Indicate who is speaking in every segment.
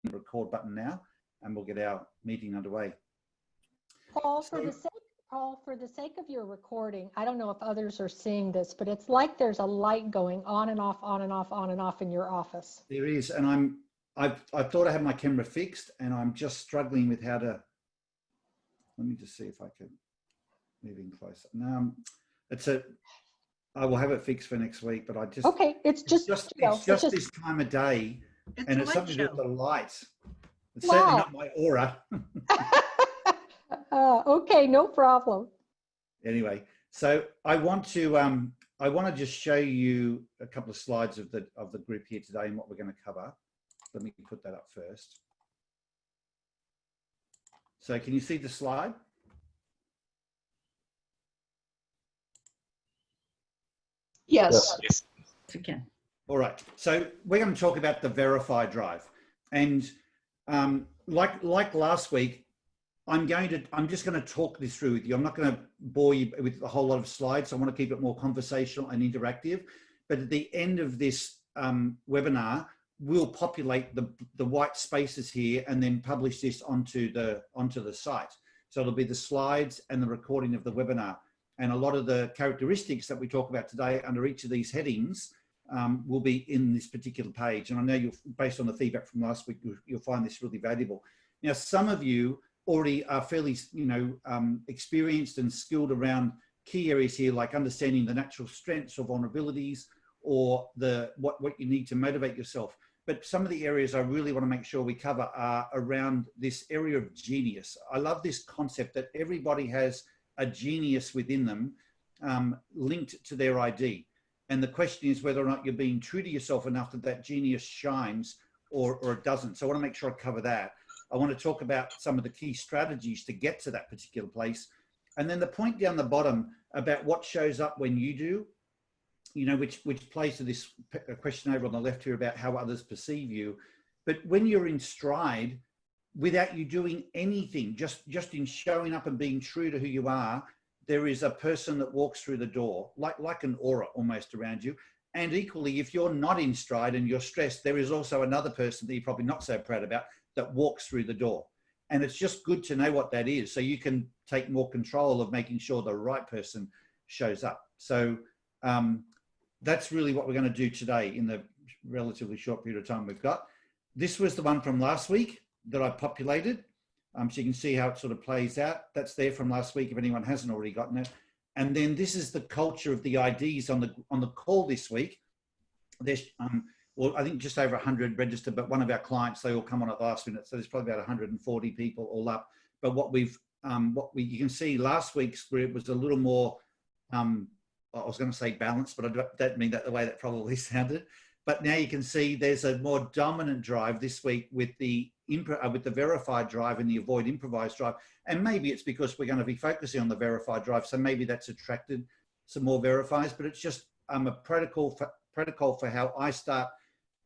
Speaker 1: the record button now, and we'll get our meeting underway.
Speaker 2: Paul, for the sake of your recording, I don't know if others are seeing this, but it's like there's a light going on and off, on and off, on and off in your office.
Speaker 1: There is, and I thought I had my camera fixed, and I'm just struggling with how to. Let me just see if I can move in closer. No, I will have it fixed for next week, but I just
Speaker 2: it's just
Speaker 1: this time of day, and it's something to do with the lights. It's certainly not my aura.
Speaker 2: Okay, no problem.
Speaker 1: Anyway, so I want to just show you a couple of slides of the group here today and what we're going to cover. Let me put that up first. So can you see the slide?
Speaker 3: Yes.
Speaker 4: Yes.
Speaker 3: We can.
Speaker 1: All right. So we're going to talk about the Verify drive, and like last week, I'm just going to talk this through with you. I'm not going to bore you with a whole lot of slides. I want to keep it more conversational and interactive. But at the end of this webinar, we'll populate the white spaces here and then publish this onto the site. So it'll be the slides and the recording of the webinar. And a lot of the characteristics that we talk about today under each of these headings will be in this particular page. And I know based on the feedback from last week, you'll find this really valuable. Now, some of you already are fairly, experienced and skilled around key areas here, like understanding the natural strengths or vulnerabilities, or what you need to motivate yourself. But some of the areas I really want to make sure we cover are around this area of genius. I love this concept that everybody has a genius within them, linked to their ID. And the question is whether or not you're being true to yourself enough that genius shines or it doesn't. So I want to make sure I cover that. I want to talk about some of the key strategies to get to that particular place. And then the point down the bottom about what shows up when you do, which plays to this question over on the left here about how others perceive you. But when you're in stride, without you doing anything, just in showing up and being true to who you are, there is a person that walks through the door, like an aura almost around you. And equally, if you're not in stride and you're stressed, there is also another person that you're probably not so proud about that walks through the door. And it's just good to know what that is, so you can take more control of making sure the right person shows up. So that's really what we're going to do today in the relatively short period of time we've got. This was the one from last week that I populated. So you can see how it sort of plays out. That's there from last week if anyone hasn't already gotten it. And then this is the culture of the IDs on the call this week. There's well, I think just over 100 registered, but one of our clients, they all come on at the last minute. So there's probably about 140 people all up. But you can see last week's group was a little more, I was going to say balanced, but I don't mean that the way that probably sounded. But now you can see there's a more dominant drive this week with the verified drive and the avoid improvised drive. And maybe it's because we're going to be focusing on the verified drive. So maybe that's attracted some more verifies, but it's just a protocol for how I start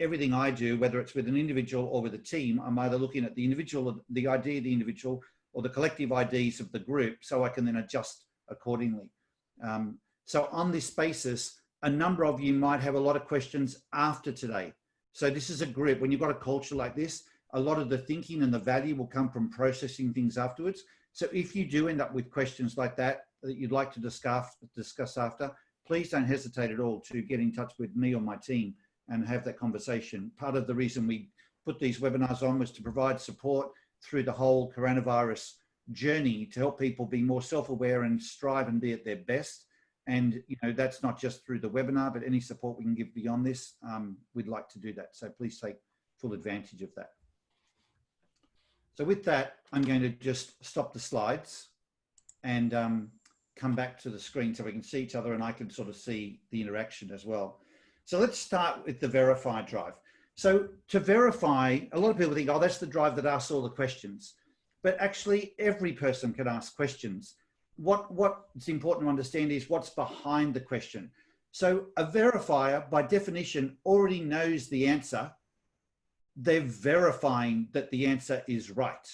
Speaker 1: everything I do, whether it's with an individual or with a team. I'm either looking at the individual, the ID of the individual, or the collective IDs of the group, so I can then adjust accordingly. So on this basis, a number of you might have a lot of questions after today. So this is a group. When you've got a culture like this, a lot of the thinking and the value will come from processing things afterwards. So if you do end up with questions like that you'd like to discuss after, please don't hesitate at all to get in touch with me or my team and have that conversation. Part of the reason we put these webinars on was to provide support through the whole coronavirus journey to help people be more self-aware and strive and be at their best. And that's not just through the webinar, but any support we can give beyond this, we'd like to do that. So please take full advantage of that. So with that, I'm going to just stop the slides and come back to the screen so we can see each other and I can sort of see the interaction as well. So let's start with the verify drive. So to verify, a lot of people think, oh, that's the drive that asks all the questions. But actually, every person can ask questions. What's important to understand is what's behind the question. So a verifier, by definition, already knows the answer. They're verifying that the answer is right.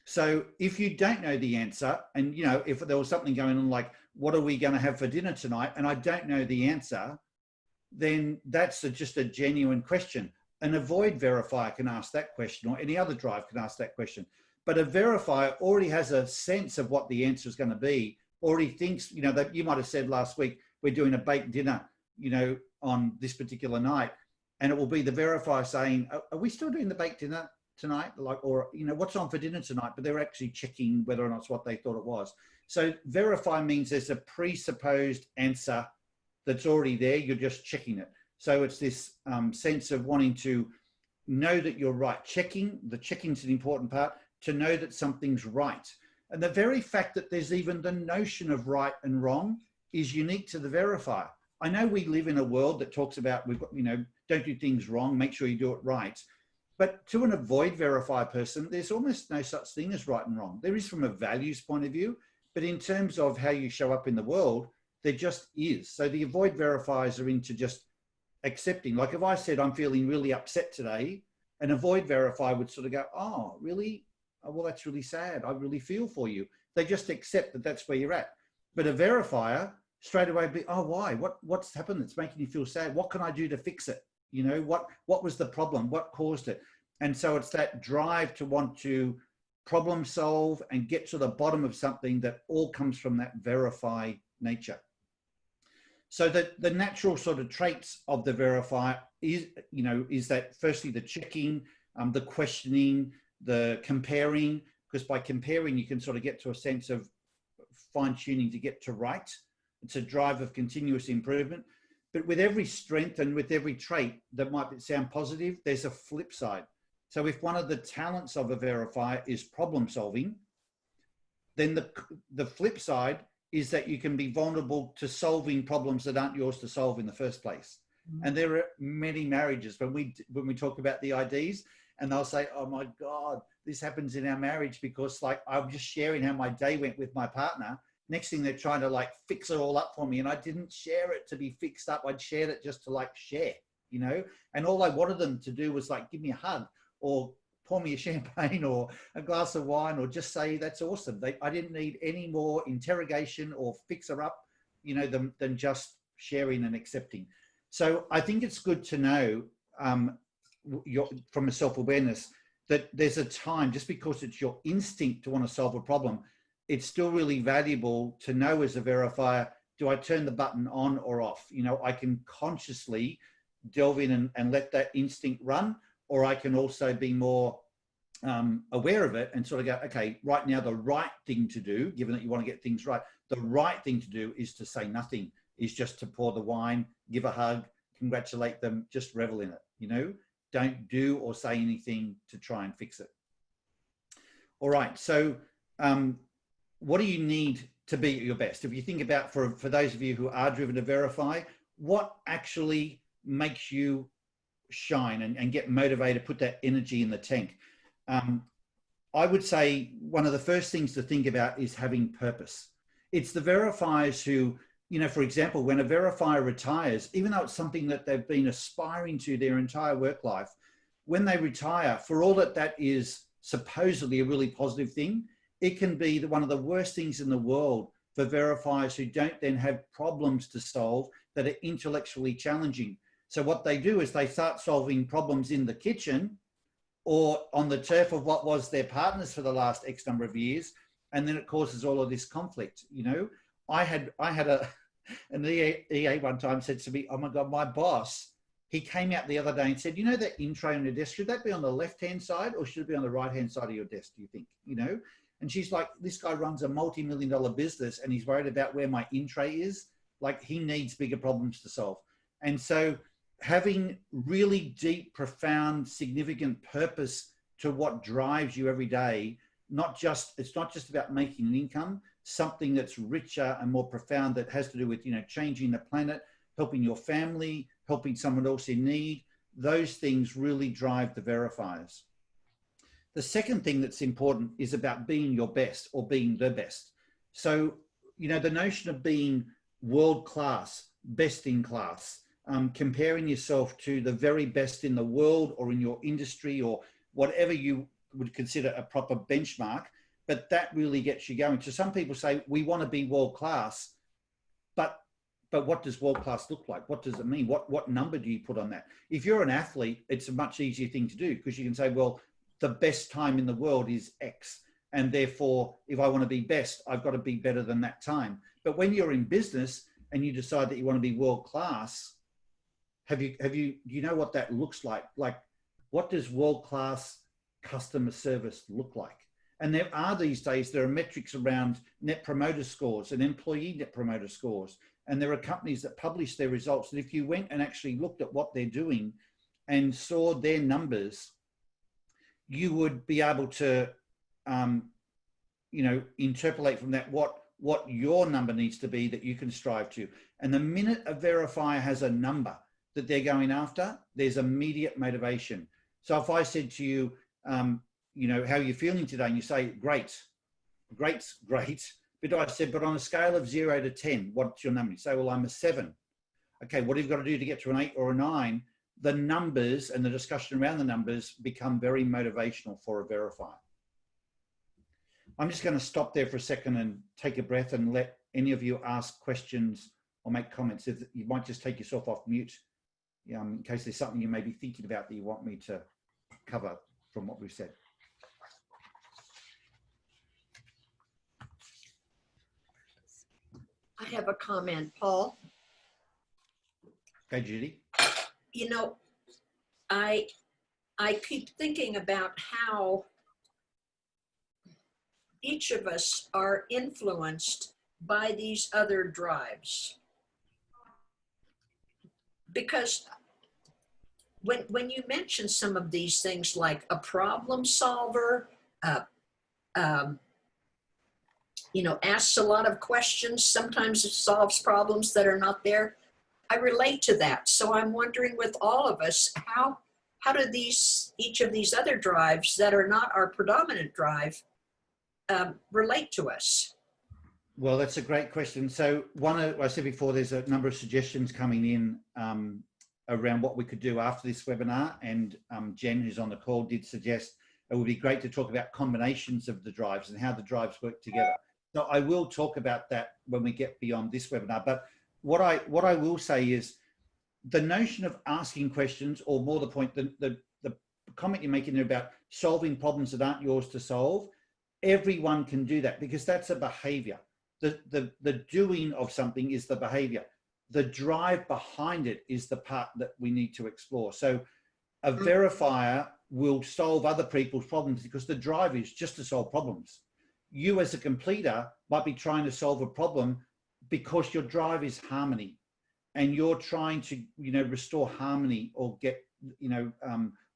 Speaker 1: So if you don't know the answer, and if there was something going on like, what are we going to have for dinner tonight? And I don't know the answer, then that's just a genuine question. An avoid verifier can ask that question, or any other drive can ask that question. But a verifier already has a sense of what the answer is going to be, already thinks, you know, that you might have said last week, we're doing a baked dinner, you know, on this particular night. And it will be the verifier saying, are we still doing the baked dinner tonight? Like, or, you know, what's on for dinner tonight? But they're actually checking whether or not it's what they thought it was. So verify means there's a presupposed answer that's already there. You're just checking it. So it's this sense of wanting to know that you're right. The checking's an important part, to know that something's right. And the very fact that there's even the notion of right and wrong is unique to the verifier. I know we live in a world that talks about, we've got, you know, don't do things wrong, make sure you do it right. But to an avoid verifier person, there's almost no such thing as right and wrong. There is from a values point of view, but in terms of how you show up in the world, there just is. So the avoid verifiers are into just accepting. Like if I said, I'm feeling really upset today, an avoid verifier would sort of go, oh, really? Oh, well, that's really sad. I really feel for you. They just accept that that's where you're at. But a verifier straight away be, oh, why? What's happened that's making you feel sad? What can I do to fix it? You know, what was the problem? What caused it? And so it's that drive to want to problem solve and get to the bottom of something that all comes from that verify nature. So that the natural sort of traits of the verifier is, you know, is that firstly the checking, the questioning, the comparing, because by comparing you can sort of get to a sense of fine tuning to get to right. It's a drive of continuous improvement. But with every strength and with every trait that might sound positive, there's a flip side. So if one of the talents of a verifier is problem solving, then the flip side is that you can be vulnerable to solving problems that aren't yours to solve in the first place. Mm-hmm. And there are many marriages when we talk about the IDs, and they'll say, oh my God, this happens in our marriage because like I'm just sharing how my day went with my partner. Next thing they're trying to like fix it all up for me. And I didn't share it to be fixed up. I'd shared it just to like share, you know, and all I wanted them to do was like, give me a hug or pour me a champagne or a glass of wine or just say, that's awesome. I didn't need any more interrogation or fixer up, you know, than just sharing and accepting. So I think it's good to know from a self-awareness that there's a time, just because it's your instinct to want to solve a problem, it's still really valuable to know as a verifier, do I turn the button on or off? You know, I can consciously delve in and let that instinct run, or I can also be more aware of it and sort of go, okay, right now, the right thing to do, given that you want to get things right, the right thing to do is to say nothing, is just to pour the wine, give a hug, congratulate them, just revel in it, you know? Don't do or say anything to try and fix it. All right, so what do you need to be at your best? If you think about, for those of you who are driven to verify, what actually makes you shine and get motivated, put that energy in the tank? I would say one of the first things to think about is having purpose. It's the verifiers who, you know, for example, when a verifier retires, even though it's something that they've been aspiring to their entire work life, when they retire, for all that is supposedly a really positive thing, it can be one of the worst things in the world for verifiers who don't then have problems to solve that are intellectually challenging. So what they do is they start solving problems in the kitchen or on the turf of what was their partners for the last X number of years. And then it causes all of this conflict. You know, I had an EA one time said to me, oh my God, my boss, he came out the other day and said, you know, that intro on your desk, should that be on the left-hand side or should it be on the right-hand side of your desk, do you think? You know? And she's like, this guy runs a multi-million-dollar business and he's worried about where my in tray is. Like, he needs bigger problems to solve. And so having really deep, profound, significant purpose to what drives you every day, it's not just about making an income, something that's richer and more profound that has to do with, you know, changing the planet, helping your family, helping someone else in need. Those things really drive the verifiers. The second thing that's important is about being your best or being the best. So, you know, the notion of being world-class, best in class, comparing yourself to the very best in the world or in your industry or whatever you would consider a proper benchmark, but that really gets you going. So some people say, we want to be world-class, but but what does world class look like? What does it mean? What number do you put on that? If you're an athlete, it's a much easier thing to do because you can say, well, the best time in the world is X. And therefore, if I want to be best, I've got to be better than that time. But when you're in business and you decide that you want to be world class, do you know what that looks like? Like, what does world class customer service look like? And there are these days, there are metrics around net promoter scores and employee net promoter scores. And there are companies that publish their results. And if you went and actually looked at what they're doing and saw their numbers, you would be able to, interpolate from that what your number needs to be that you can strive to. And the minute a verifier has a number that they're going after, there's immediate motivation. So if I said to you, how are you feeling today? And you say, great's great. But I said, but on a scale of 0 to 10, what's your number? You say, well, I'm a 7. Okay, what have you got to do to get to an 8 or a 9? The numbers and the discussion around the numbers become very motivational for a verifier. I'm just going to stop there for a second and take a breath and let any of you ask questions or make comments. If you might just take yourself off mute in case there's something you may be thinking about that you want me to cover from what we've said.
Speaker 3: I have a comment, Paul.
Speaker 1: Okay, Judy.
Speaker 3: You know, I keep thinking about how each of us are influenced by these other drives. Because when you mention some of these things like a problem solver, asks a lot of questions, sometimes it solves problems that are not there. I relate to that. So I'm wondering with all of us, how do each of these other drives that are not our predominant drive relate to us?
Speaker 1: Well, that's a great question. So I said before, there's a number of suggestions coming in around what we could do after this webinar. And Jen, who's on the call, did suggest it would be great to talk about combinations of the drives and how the drives work together. So I will talk about that when we get beyond this webinar. But what I will say is the notion of asking questions, or more the point, the comment you're making there about solving problems that aren't yours to solve, everyone can do that because that's a behavior. The doing of something is the behavior. The drive behind it is the part that we need to explore. So a verifier will solve other people's problems because the drive is just to solve problems. You as a completer might be trying to solve a problem because your drive is harmony and you're trying to, restore harmony or get,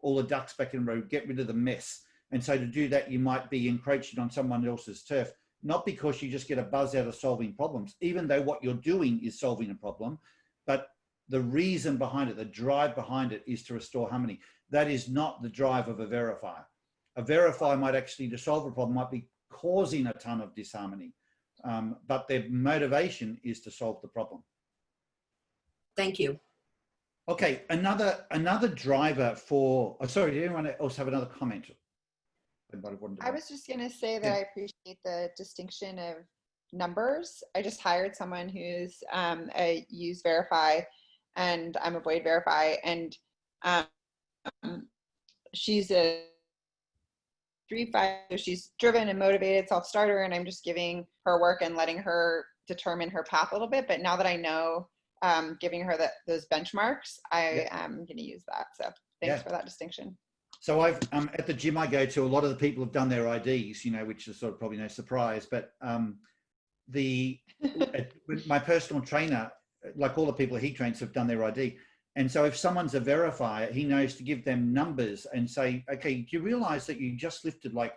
Speaker 1: all the ducks back in a row, get rid of the mess. And so to do that, you might be encroaching on someone else's turf, not because you just get a buzz out of solving problems, even though what you're doing is solving a problem, but the reason behind it, the drive behind it is to restore harmony. That is not the drive of a verifier. A verifier might actually, to solve a problem, might be causing a ton of disharmony, but their motivation is to solve the problem.
Speaker 3: Thank you.
Speaker 1: Okay, another driver for, sorry, did anyone else have another comment?
Speaker 4: I was just going to say that I appreciate the distinction of numbers. I just hired someone who's a use verify and I'm a void verify, and she's a 3-5. She's driven and motivated self-starter, and I'm just giving her work and letting her determine her path a little bit. But now that I know, giving her those benchmarks, I am going to use that. So thanks for that distinction. So
Speaker 1: I've at the gym I go to, a lot of the people have done their IDs, which is sort of probably no surprise. But my personal trainer, like all the people he trains, have done their ID. And so if someone's a verifier, he knows to give them numbers and say, okay, do you realize that you just lifted like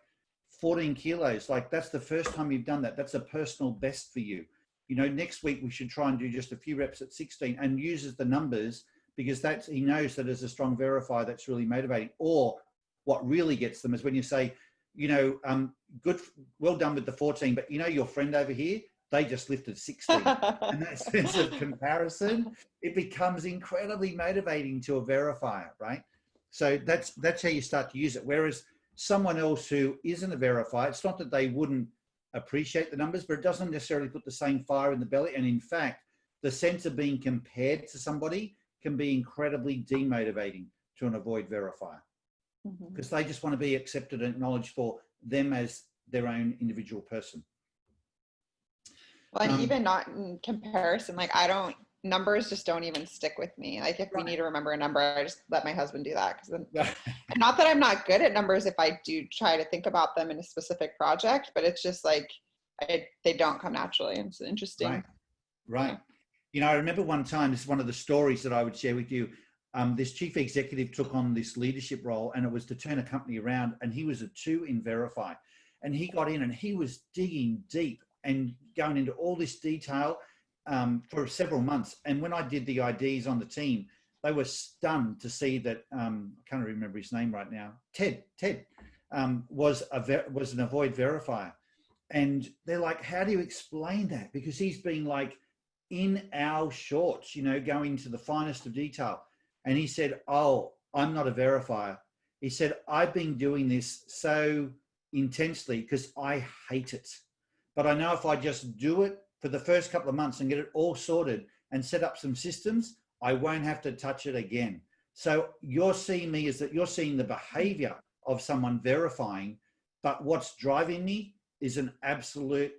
Speaker 1: 14 kilos? Like that's the first time you've done that. That's a personal best for you. Next week we should try and do just a few reps at 16, and uses the numbers because he knows that as a strong verifier, that's really motivating. Or what really gets them is when you say, good, well done with the 14, but your friend over here, they just lifted 16. And that sense of comparison, it becomes incredibly motivating to a verifier, right? So that's how you start to use it. Whereas someone else who isn't a verifier, it's not that they wouldn't appreciate the numbers, but it doesn't necessarily put the same fire in the belly. And in fact, the sense of being compared to somebody can be incredibly demotivating to an avoid verifier, because they just want to be accepted and acknowledged for them as their own individual person.
Speaker 4: Well, and even not in comparison, like numbers just don't even stick with me. Like if we need to remember a number, I just let my husband do that. Because not that I'm not good at numbers if I do try to think about them in a specific project, but it's just like they don't come naturally. It's interesting.
Speaker 1: Right. You know, I remember one time, this is one of the stories that I would share with you. This chief executive took on this leadership role, and it was to turn a company around, and he was a 2 in Verify. And he got in and he was digging deep and going into all this detail for several months. And when I did the IDs on the team, they were stunned to see that, I can't remember his name right now, Ted was an avoid verifier. And they're like, how do you explain that? Because he's been like in our shorts, you know, going to the finest of detail. And he said, oh, I'm not a verifier. He said, I've been doing this so intensely because I hate it. But I know if I just do it for the first couple of months and get it all sorted and set up some systems, I won't have to touch it again. So you're seeing me is that you're seeing the behavior of someone verifying, but what's driving me is an absolute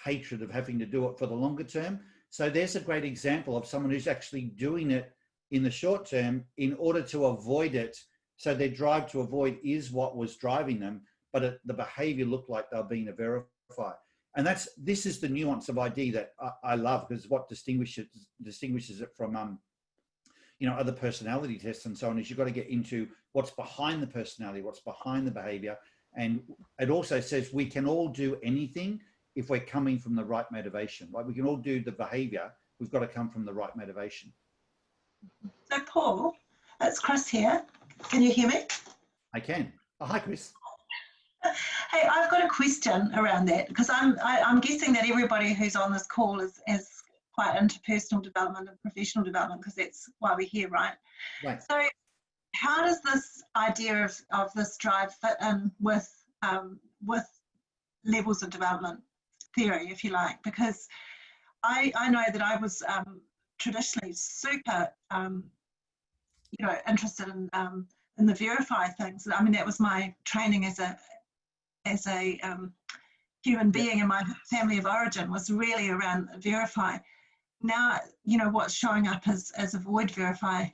Speaker 1: hatred of having to do it for the longer term. So there's a great example of someone who's actually doing it in the short term in order to avoid it. So their drive to avoid is what was driving them, but the behavior looked like they're being a verifier. And this is the nuance of ID that I love, because what distinguishes it from you know, other personality tests and so on, is you've got to get into what's behind the personality, what's behind the behavior. And it also says we can all do anything if we're coming from the right motivation. Like we can all do the behavior, we've got to come from the right motivation.
Speaker 5: So Paul, it's Chris here. Can you hear me?
Speaker 1: I can. Oh, hi, Chris.
Speaker 5: Hey, I've got a question around that, because I'm guessing that everybody who's on this call is quite into personal development and professional development, because that's why we're here, right?
Speaker 1: Right.
Speaker 5: So how does this idea of this drive fit in with levels of development theory, if you like? Because I know that I was traditionally super you know, interested in the verify things. I mean, that was my training as a human being in my family of origin, was really around verify. Now, you know, what's showing up as avoid verify.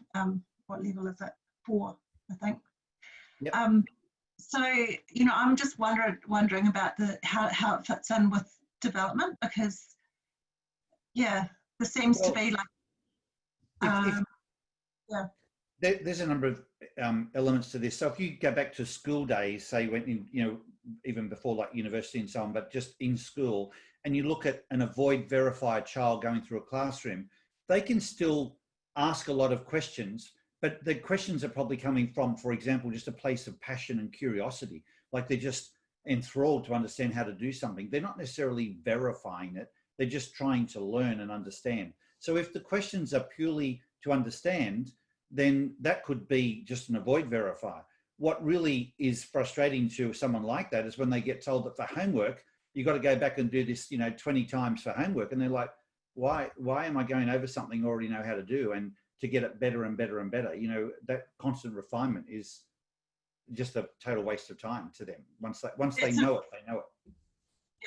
Speaker 5: What level is it? 4, I think.
Speaker 1: Yep.
Speaker 5: So, you know, I'm just wondering about how it fits in with development, because, yeah, there seems to be like,
Speaker 1: There's a number of elements to this. So if you go back to school days, say you went in, you know, even before like university and so on, but just in school, and you look at an avoid verify child going through a classroom, they can still ask a lot of questions, but the questions are probably coming from, for example, just a place of passion and curiosity. Like they're just enthralled to understand how to do something. They're not necessarily verifying it. They're just trying to learn and understand. So if the questions are purely to understand, then that could be just an avoid verifier. What really is frustrating to someone like that is when they get told that for homework, you've got to go back and do this, you know, 20 times for homework. And they're like, why am I going over something I already know how to do, and to get it better and better and better? You know, that constant refinement is just a total waste of time to them. Once they know it, they know it.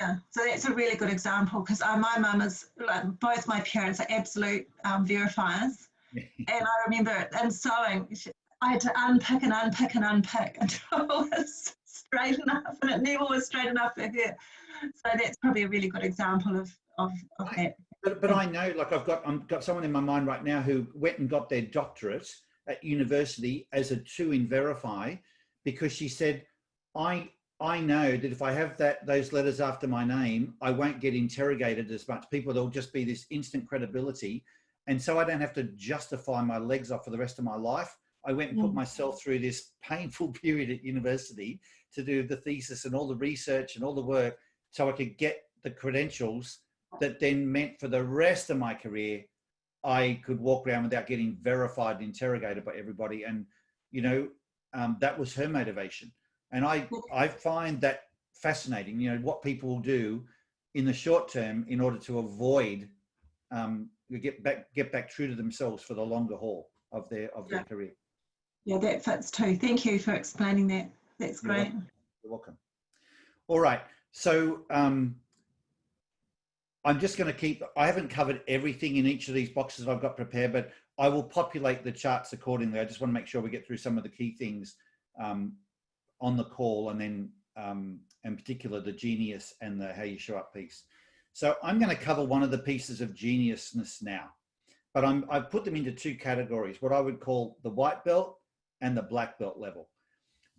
Speaker 5: Yeah, so that's a really good example, because my mum is, like, both my parents are absolute verifiers. And I remember in sewing, I had to unpick and unpick and unpick until it was straight enough, and it never was straight enough for her. So that's probably a really good example of that.
Speaker 1: But I know, like I've got someone in my mind right now who went and got their doctorate at university as a 2 in Verify, because she said, I know that if I have those letters after my name, I won't get interrogated as much. There'll just be this instant credibility. And so I don't have to justify my legs off for the rest of my life. I went and put myself through this painful period at university to do the thesis and all the research and all the work, so I could get the credentials that then meant for the rest of my career, I could walk around without getting verified and interrogated by everybody. And, you know, that was her motivation. And I find that fascinating, you know, what people will do in the short term in order to avoid, get back true to themselves for the longer haul of their career.
Speaker 5: Yeah, that fits too. Thank you for explaining that. That's great.
Speaker 1: You're welcome. All right. So I'm just going to I haven't covered everything in each of these boxes I've got prepared, but I will populate the charts accordingly. I just want to make sure we get through some of the key things on the call, and then in particular, the genius and the how you show up piece. So I'm going to cover one of the pieces of geniusness now, but I've put them into two categories, what I would call the white belt and the black belt level.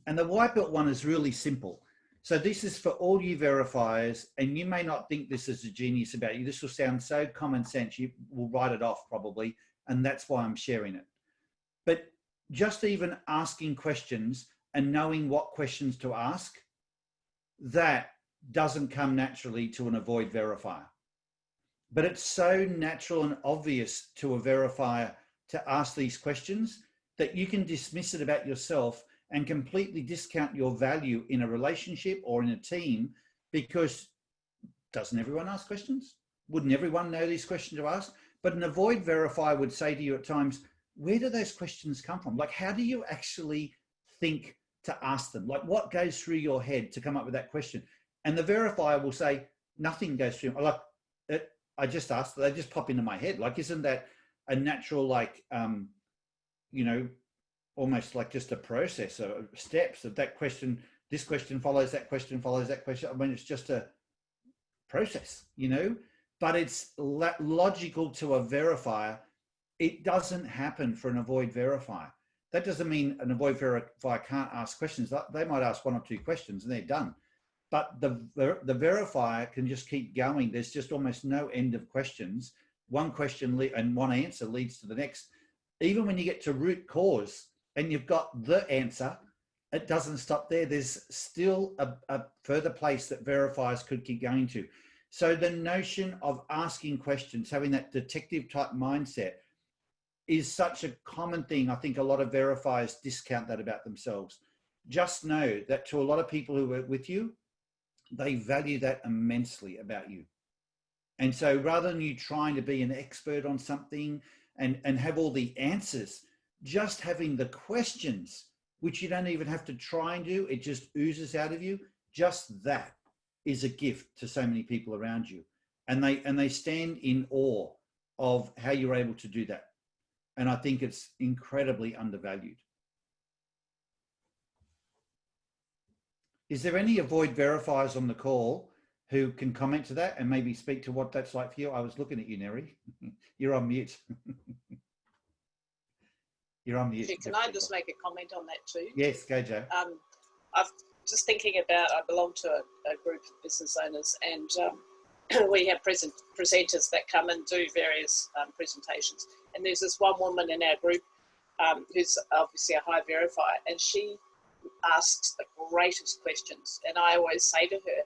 Speaker 1: And the white belt one is really simple. So this is for all you verifiers, and you may not think this is a genius about you. This will sound so common sense, you will write it off probably, and that's why I'm sharing it. But just even asking questions and knowing what questions to ask, that doesn't come naturally to an avoid verifier. But it's so natural and obvious to a verifier to ask these questions that you can dismiss it about yourself and completely discount your value in a relationship or in a team, because doesn't everyone ask questions? Wouldn't everyone know these questions to ask? But an avoid verifier would say to you at times, where do those questions come from? Like, how do you actually think to ask them? Like, what goes through your head to come up with that question? And the verifier will say, nothing goes through. Like, I just asked, they just pop into my head. Like, isn't that a natural, like, you know, almost like just a process of steps of that question? This question follows that question, follows that question. I mean, it's just a process, you know, but it's logical to a verifier. It doesn't happen for an avoid verifier. That doesn't mean an avoid verifier can't ask questions. They might ask one or two questions and they're done. But the verifier can just keep going. There's just almost no end of questions. One question and one answer leads to the next. Even when you get to root cause and you've got the answer, it doesn't stop there. There's still a further place that verifiers could keep going to. So the notion of asking questions, having that detective type mindset, is such a common thing. I think a lot of verifiers discount that about themselves. Just know that to a lot of people who work with you, they value that immensely about you. And so rather than you trying to be an expert on something and have all the answers, just having the questions, which you don't even have to try and do, it just oozes out of you, just that is a gift to so many people around you. And they stand in awe of how you're able to do that. And I think it's incredibly undervalued. Is there any avoid verifiers on the call who can comment to that and maybe speak to what that's like for you? I was looking at you, Neri. You're on mute. You're on mute.
Speaker 6: Can I just make a comment on that too?
Speaker 1: Yes, go Joe.
Speaker 6: I'm just thinking about, I belong to a group of business owners, and we have presenters that come and do various presentations. And there's this one woman in our group who's obviously a high verifier, and she asks the greatest questions. And I always say to her,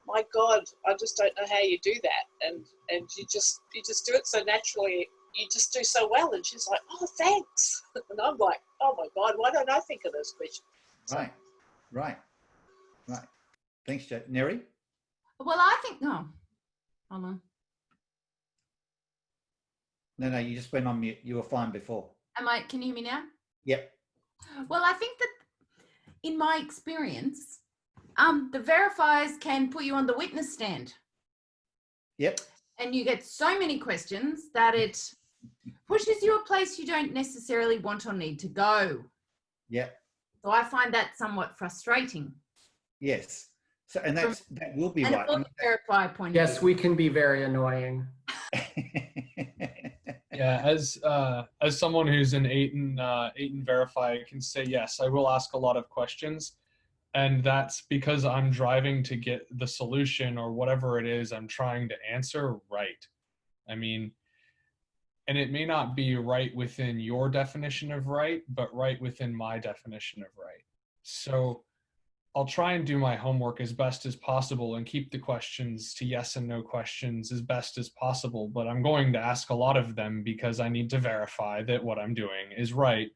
Speaker 6: my God, I just don't know how you do that. And you just do it so naturally. You just do so well. And she's like, oh, thanks. And I'm like, oh my God, why don't I think of those questions?
Speaker 1: Right. Thanks, Joe. Neri?
Speaker 7: Well, I think, hold on.
Speaker 1: No, you just went on mute. You were fine before.
Speaker 7: Can you hear me now?
Speaker 1: Yep.
Speaker 7: Well, I think that in my experience, the verifiers can put you on the witness stand.
Speaker 1: Yep.
Speaker 7: And you get so many questions that it pushes you a place you don't necessarily want or need to go.
Speaker 1: Yep.
Speaker 7: So I find that somewhat frustrating.
Speaker 1: Yes. So, and that will be right.
Speaker 7: And verifier point of
Speaker 8: Yes,
Speaker 7: view.
Speaker 8: we can be very annoying.
Speaker 9: Yeah, as someone who's an 8 and verify, I can say yes, I will ask a lot of questions, and that's because I'm driving to get the solution or whatever it is I'm trying to answer right. I mean, and it may not be right within your definition of right, but right within my definition of right. So I'll try and do my homework as best as possible and keep the questions to yes and no questions as best as possible. But I'm going to ask a lot of them because I need to verify that what I'm doing is right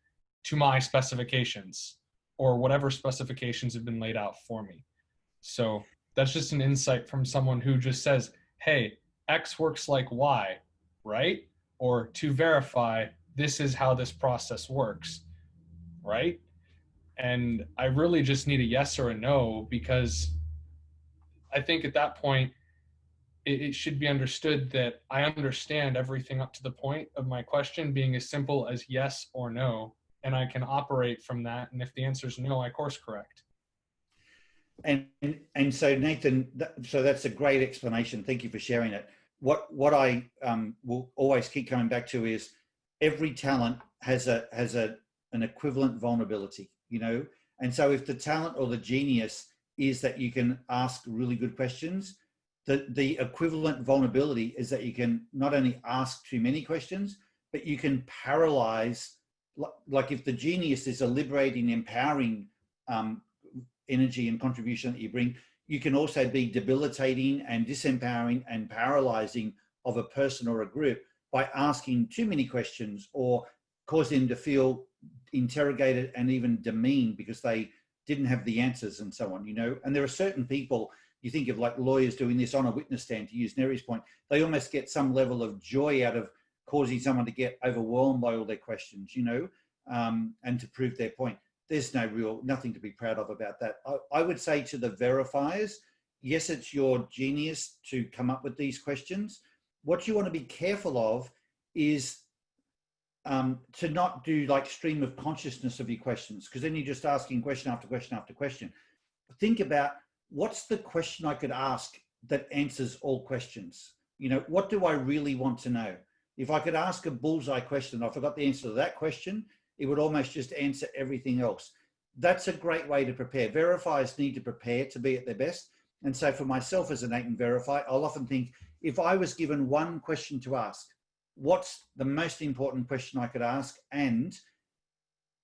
Speaker 9: to my specifications or whatever specifications have been laid out for me. So that's just an insight from someone who just says, hey, X works like Y, right? or to verify, this is how this process works, right? And I really just need a yes or a no, because I think at that point, it should be understood that I understand everything up to the point of my question being as simple as yes or no, and I can operate from that. And if the answer is no, I course correct.
Speaker 1: And so Nathan, so that's a great explanation. Thank you for sharing it. What I will always keep coming back to is every talent has an equivalent vulnerability, you know. And so if the talent or the genius is that you can ask really good questions, the equivalent vulnerability is that you can not only ask too many questions, but you can paralyze. Like if the genius is a liberating, empowering energy and contribution that you bring, you can also be debilitating and disempowering and paralyzing of a person or a group by asking too many questions, or causing them to feel interrogated and even demeaned because they didn't have the answers and so on, you know. And there are certain people, you think of like lawyers doing this on a witness stand, to use Neri's point, they almost get some level of joy out of causing someone to get overwhelmed by all their questions, you know, and to prove their point. There's nothing to be proud of about that. I would say to the verifiers, yes, it's your genius to come up with these questions. What you want to be careful of is to not do like stream of consciousness of your questions, because then you're just asking question after question after question. Think about, what's the question I could ask that answers all questions? You know, what do I really want to know? If I could ask a bullseye question, I forgot the answer to that question, it would almost just answer everything else. That's a great way to prepare. Verifiers need to prepare to be at their best. And so for myself as an Nathan Verify, I'll often think, if I was given one question to ask, what's the most important question I could ask? And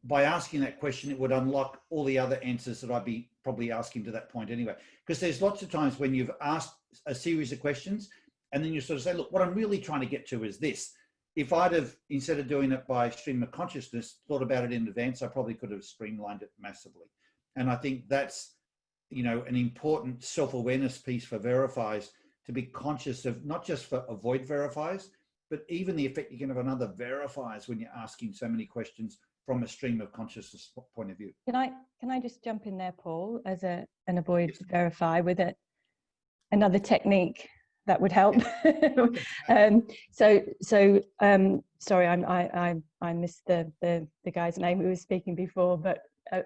Speaker 1: by asking that question, it would unlock all the other answers that I'd be probably asking to that point anyway. Because there's lots of times when you've asked a series of questions and then you sort of say, look, what I'm really trying to get to is this. If I'd have, instead of doing it by stream of consciousness, thought about it in advance, I probably could have streamlined it massively. And I think that's, you know, an important self-awareness piece for verifiers, to be conscious of, not just for avoid verifiers, but even the effect you can have on other verifiers when you're asking so many questions from a stream of consciousness point of view.
Speaker 8: Can I just jump in there, Paul, as an avoid verify with another technique that would help? Sorry, I missed the guy's name who was speaking before, but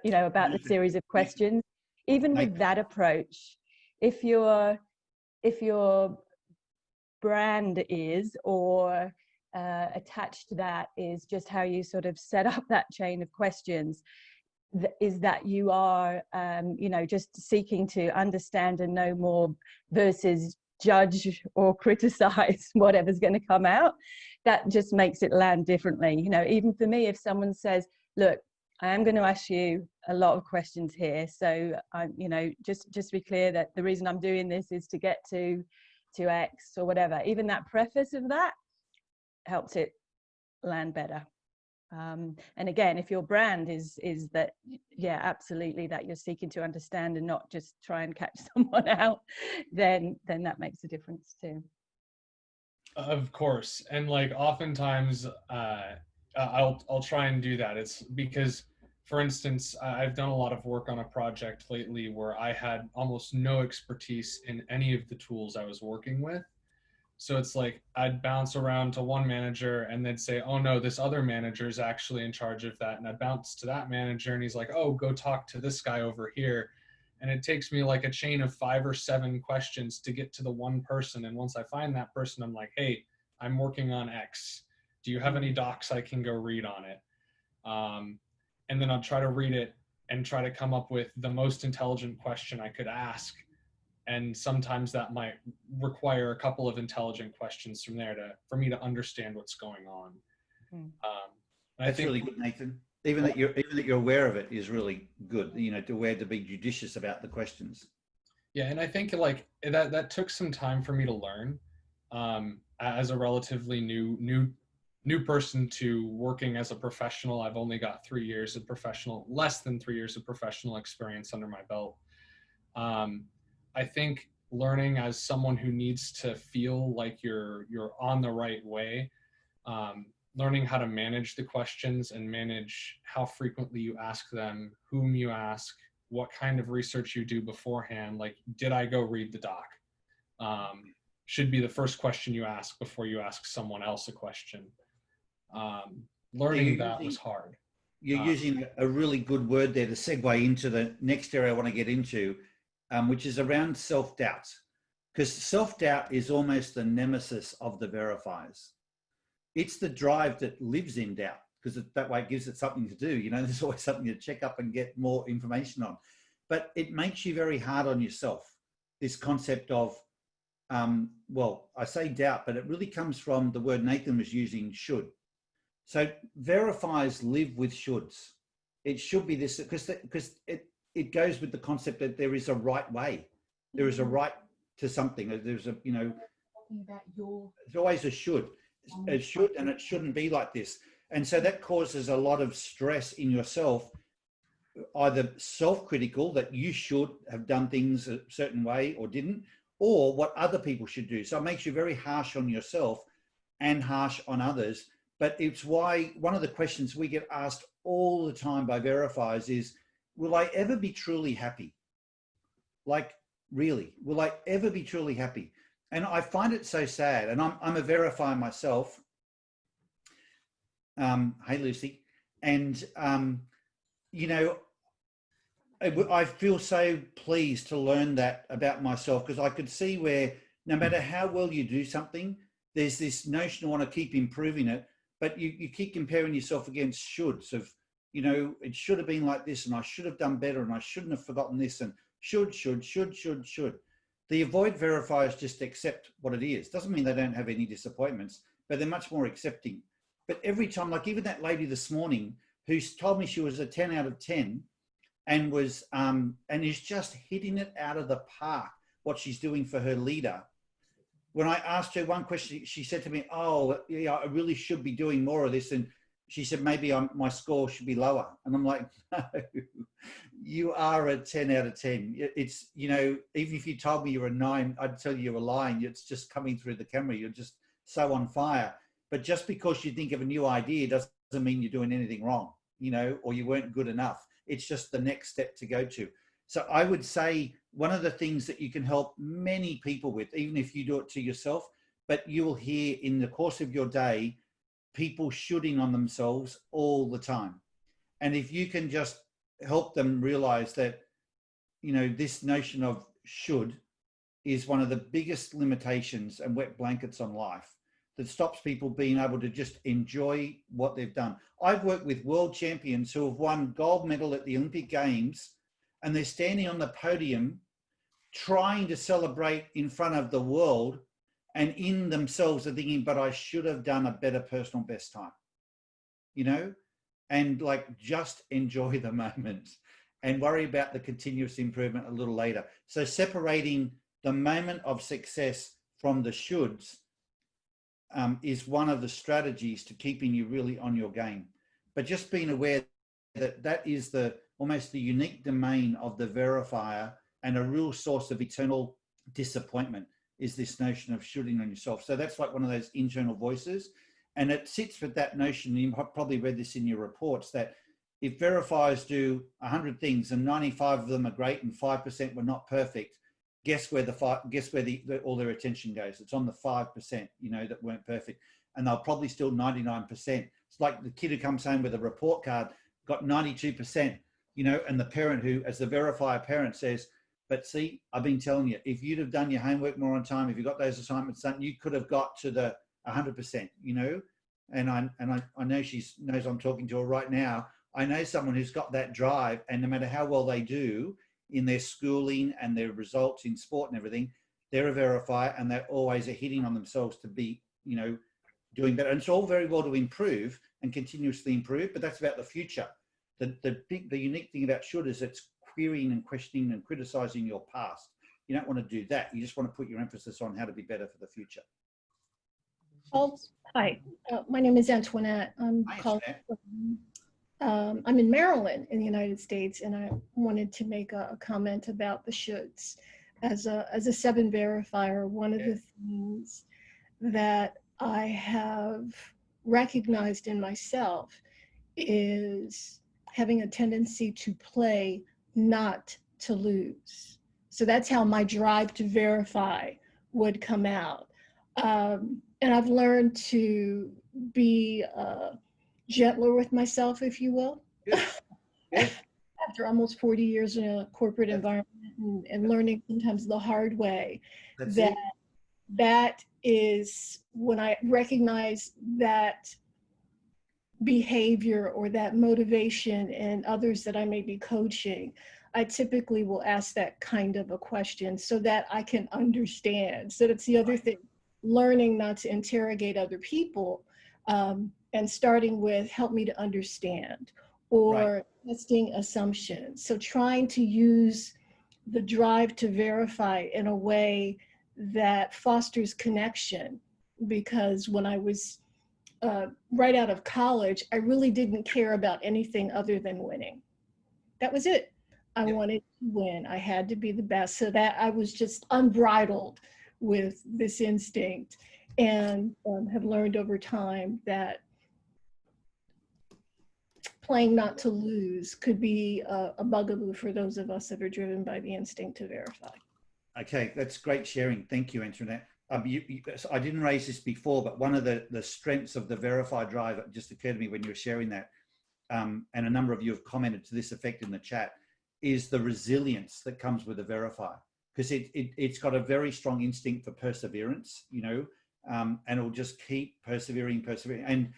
Speaker 8: you know, about the series of questions. Even with that approach, if your brand is, or attached to that is just how you sort of set up that chain of questions, is that you are you know, just seeking to understand and know more versus judge or criticize whatever's going to come out. That just makes it land differently. You know, even for me, if someone says, look, I am going to ask you a lot of questions here, so I'm, you know, just be clear that the reason I'm doing this is to get to X or whatever. Even that preface of that helps it land better. And again, if your brand is that, yeah, absolutely, that you're seeking to understand and not just try and catch someone out, then that makes a difference too.
Speaker 9: Of course. And like oftentimes I'll try and do that. It's because, for instance, I've done a lot of work on a project lately where I had almost no expertise in any of the tools I was working with. So it's like I'd bounce around to one manager and they'd say, oh no, this other manager is actually in charge of that. And I'd bounce to that manager and he's like, oh, go talk to this guy over here. And it takes me like a chain of 5 or 7 questions to get to the one person. And once I find that person, I'm like, hey, I'm working on X. Do you have any docs I can go read on it? And then I'll try to read it and try to come up with the most intelligent question I could ask. And sometimes that might require a couple of intelligent questions from there for me to understand what's going on.
Speaker 1: That's really good, Nathan. Even that you're aware of it is really good. You know, to be judicious about the questions.
Speaker 9: Yeah, and I think like that took some time for me to learn as a relatively new person to working as a professional. I've only got less than 3 years of professional experience under my belt. I think learning as someone who needs to feel like you're on the right way, Learning how to manage the questions and manage how frequently you ask them, whom you ask, what kind of research you do beforehand. Like, did I go read the doc? Should be the first question you ask before you ask someone else a question. Learning that was hard.
Speaker 1: You're using a really good word there to segue into the next area I want to get into, which is around self-doubt. Because self-doubt is almost the nemesis of the verifiers. It's the drive that lives in doubt, because that way it gives it something to do. You know, there's always something to check up and get more information on. But it makes you very hard on yourself, this concept of, well, I say doubt, but it really comes from the word Nathan was using, should. So verifiers live with shoulds. It should be this, because it goes with the concept that there is a right way. There is a right to something. There's a, you know, there's always a should. It should, and it shouldn't be like this. And so that causes a lot of stress in yourself, either self-critical, that you should have done things a certain way or didn't, or what other people should do. So it makes you very harsh on yourself and harsh on others. But it's why one of the questions we get asked all the time by verifiers is, will I ever be truly happy? Like, really, will I ever be truly happy? And I find it so sad. And I'm a verifier myself. Hey, Lucy. And, you know, I feel so pleased to learn that about myself, because I could see where no matter how well you do something, there's this notion of want to keep improving it, but you keep comparing yourself against shoulds of, you know, it should have been like this, and I should have done better, and I shouldn't have forgotten this, and should. The avoid verifiers just accept what it is. Doesn't mean they don't have any disappointments, but they're much more accepting. But every time, like even that lady this morning who told me she was a 10 out of 10 and was, and is just hitting it out of the park, what she's doing for her leader. When I asked her one question, she said to me, oh, yeah, I really should be doing more of this. And she said, maybe my score should be lower. And I'm like, no, you are a 10 out of 10. It's, you know, even if you told me you're a 9, I'd tell you you're lying. It's just coming through the camera. You're just so on fire. But just because you think of a new idea doesn't mean you're doing anything wrong, you know, or you weren't good enough. It's just the next step to go to. So I would say one of the things that you can help many people with, even if you do it to yourself, but you will hear in the course of your day, people shooting on themselves all the time. And if you can just help them realize that, you know, this notion of should is one of the biggest limitations and wet blankets on life that stops people being able to just enjoy what they've done. I've worked with world champions who have won gold medal at the Olympic Games, and they're standing on the podium trying to celebrate in front of the world, and in themselves are thinking, but I should have done a better personal best time, you know, and like just enjoy the moment and worry about the continuous improvement a little later. So separating the moment of success from the shoulds is one of the strategies to keeping you really on your game. But just being aware that that is the almost the unique domain of the verifier, and a real source of eternal disappointment is this notion of shooting on yourself. So that's like one of those internal voices. And it sits with that notion, you probably read this in your reports, that if verifiers do 100 things and 95 of them are great and 5% were not perfect, guess where all their attention goes? It's on the 5%, you know, that weren't perfect. And they'll probably still 99%. It's like the kid who comes home with a report card, got 92%, you know, and the parent who, as the verifier parent, says, but see, I've been telling you, if you'd have done your homework more on time, if you got those assignments done, you could have got to the 100%, you know. And I know she knows I'm talking to her right now. I know someone who's got that drive, and no matter how well they do in their schooling and their results in sport and everything, they're a verifier, and they're always hitting on themselves to be, you know, doing better. And it's all very well to improve and continuously improve, but that's about the future. The unique thing about should is it's querying and questioning and criticizing your past. You don't want to do that. You just want to put your emphasis on how to be better for the future.
Speaker 10: Hi, my name is Antoinette. I'm in Maryland in the United States, and I wanted to make a comment about the shoulds. As a 7 verifier, one of the things that I have recognized in myself is having a tendency to play, not to lose. So that's how my drive to verify would come out. And I've learned to be gentler with myself, if you will.
Speaker 1: Good. Good.
Speaker 10: After almost 40 years in a corporate environment and learning sometimes the hard way,
Speaker 1: That's
Speaker 10: that
Speaker 1: it.
Speaker 10: that is when I recognize that behavior or that motivation in others that I may be coaching, I typically will ask that kind of a question so that I can understand. So that's the other thing, learning not to interrogate other people, and starting with help me to understand, or testing assumptions. So trying to use the drive to verify in a way that fosters connection. Because when I was right out of college, I really didn't care about anything other than winning. That was it. I wanted to win. I had to be the best. So that I was just unbridled with this instinct, and have learned over time that playing not to lose could be a bugaboo for those of us that are driven by the instinct to verify.
Speaker 1: Okay, that's great sharing. Thank you, Antoinette. I didn't raise this before, but one of the strengths of the Verify drive, it just occurred to me when you were sharing that, and a number of you have commented to this effect in the chat, is the resilience that comes with the Verify, because it's got a very strong instinct for perseverance, you know, and it'll just keep persevering. And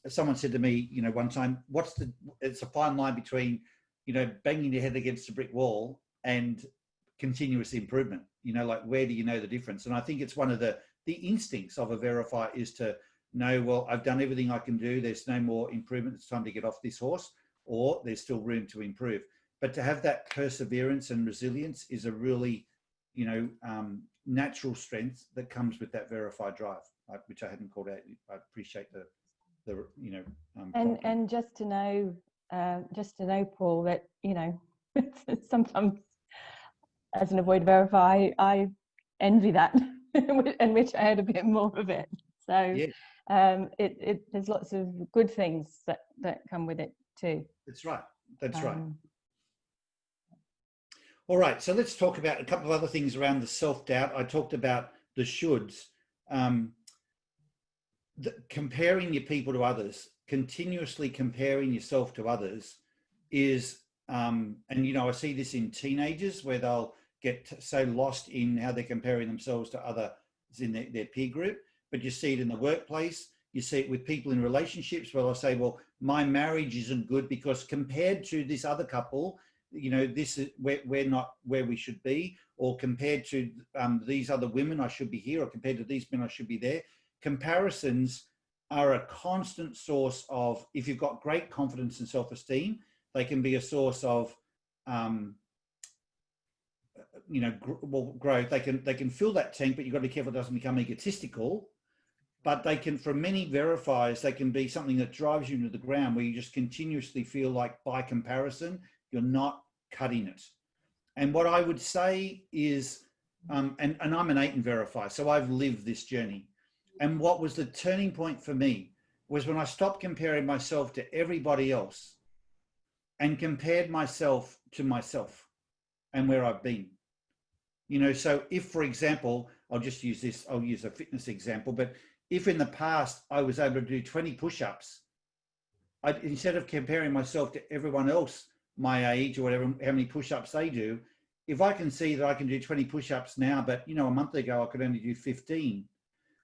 Speaker 1: someone said to me, you know, one time, it's a fine line between, you know, banging your head against a brick wall and continuous improvement, you know, like where do you know the difference? And I think it's one of the instincts of a Verify is to know, well, I've done everything I can do. There's no more improvement. It's time to get off this horse, or there's still room to improve. But to have that perseverance and resilience is a really, you know, natural strength that comes with that Verify drive, which I hadn't called out. I appreciate the you know.
Speaker 8: And just to know, Paul, that, you know, sometimes as an avoid verify, I envy that and wish I had a bit more of it. So there's lots of good things that come with it too.
Speaker 1: That's right. That's right. All right, so let's talk about a couple of other things around the self-doubt. I talked about the shoulds. Comparing your people to others, continuously comparing yourself to others is, and you know, I see this in teenagers where they'll get so lost in how they're comparing themselves to others in their peer group, but you see it in the workplace. You see it with people in relationships where they'll say, well, my marriage isn't good because compared to this other couple, you know, this is we're not where we should be, or compared to these other women, I should be here, or compared to these men, I should be there. Comparisons are a constant source of, if you've got great confidence and self-esteem, they can be a source of, you know, growth. They can fill that tank, but you've got to be careful it doesn't become egotistical. But they can, for many verifiers, they can be something that drives you into the ground, where you just continuously feel like, by comparison, you're not cutting it. And what I would say is, and I'm an 8 and verifier, so I've lived this journey. And what was the turning point for me was when I stopped comparing myself to everybody else and compared myself to myself and where I've been. You know, so if, for example, I'll use a fitness example, but if in the past I was able to do 20 push-ups, instead of comparing myself to everyone else my age or whatever, how many push-ups they do, if I can see that I can do 20 push-ups now, but, you know, a month ago I could only do 15,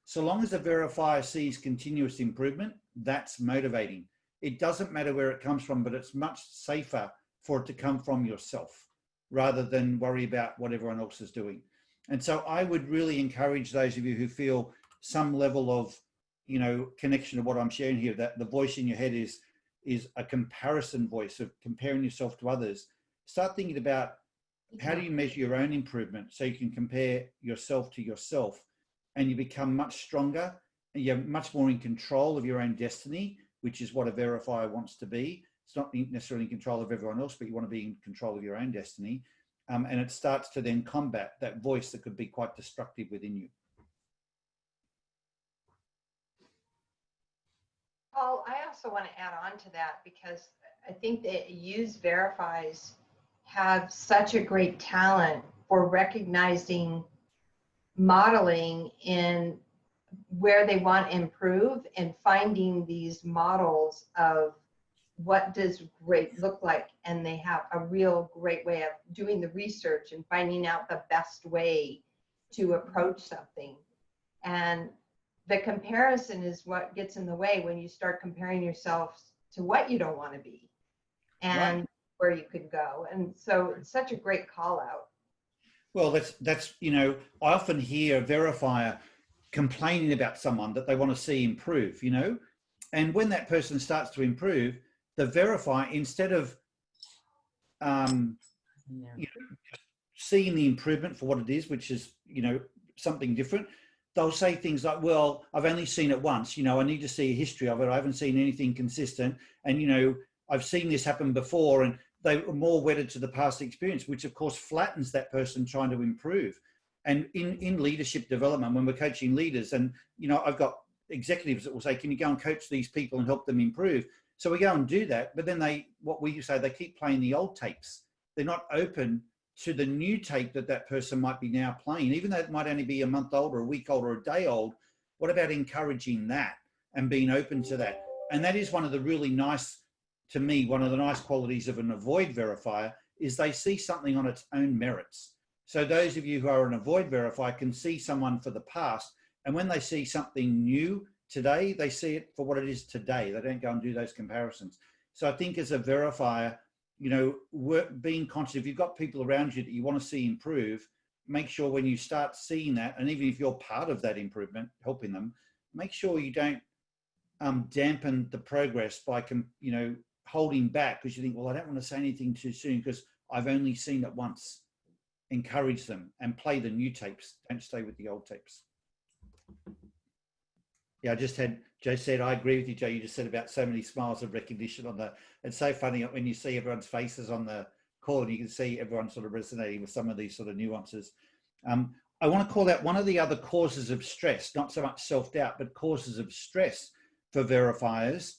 Speaker 1: so long as the verifier sees continuous improvement, that's motivating. It doesn't matter where it comes from, but it's much safer for it to come from yourself rather than worry about what everyone else is doing. And so I would really encourage those of you who feel some level of, you know, connection to what I'm sharing here, that the voice in your head is a comparison voice of comparing yourself to others. Start thinking about, how do you measure your own improvement so you can compare yourself to yourself, and you become much stronger and you're much more in control of your own destiny, which is what a verifier wants to be. It's not necessarily in control of everyone else, but you want to be in control of your own destiny. And it starts to then combat that voice that could be quite destructive within you.
Speaker 11: also want to add on to that, because I think that Use Verifies have such a great talent for recognizing modeling in where they want to improve and finding these models of what does great look like. And they have a real great way of doing the research and finding out the best way to approach something. And the comparison is what gets in the way when you start comparing yourself to what you don't want to be and
Speaker 1: Right.
Speaker 11: where you could go. And so it's such a great call out.
Speaker 1: Well, that's you know, I often hear a verifier complaining about someone that they want to see improve, you know, and when that person starts to improve, the verifier, instead of you know, seeing the improvement for what it is, which is, you know, something different, they'll say things like, well, I've only seen it once, you know, I need to see a history of it. I haven't seen anything consistent. And, you know, I've seen this happen before, and they were more wedded to the past experience, which of course flattens that person trying to improve. And in leadership development, when we're coaching leaders, and, you know, I've got executives that will say, can you go and coach these people and help them improve? So we go and do that. But then they keep playing the old tapes. They're not open to the new tape that person might be now playing, even though it might only be a month old or a week old or a day old. What about encouraging that and being open to that? And that is one of the really nice, to me, one of the nice qualities of an avoid verifier is they see something on its own merits. So those of you who are an avoid verifier can see someone for the past, and when they see something new today, they see it for what it is today. They don't go and do those comparisons. So I think as a verifier, you know, being conscious, if you've got people around you that you want to see improve, make sure when you start seeing that, and even if you're part of that improvement, helping them, make sure you don't dampen the progress by, you know, holding back because you think, well, I don't want to say anything too soon because I've only seen it once. Encourage them and play the new tapes. Don't stay with the old tapes. Yeah, I just had Joe said, I agree with you, Joe. You just said about so many smiles of recognition on the, it's so funny when you see everyone's faces on the call and you can see everyone sort of resonating with some of these sort of nuances. I want to call out one of the other causes of stress, not so much self-doubt, but causes of stress for verifiers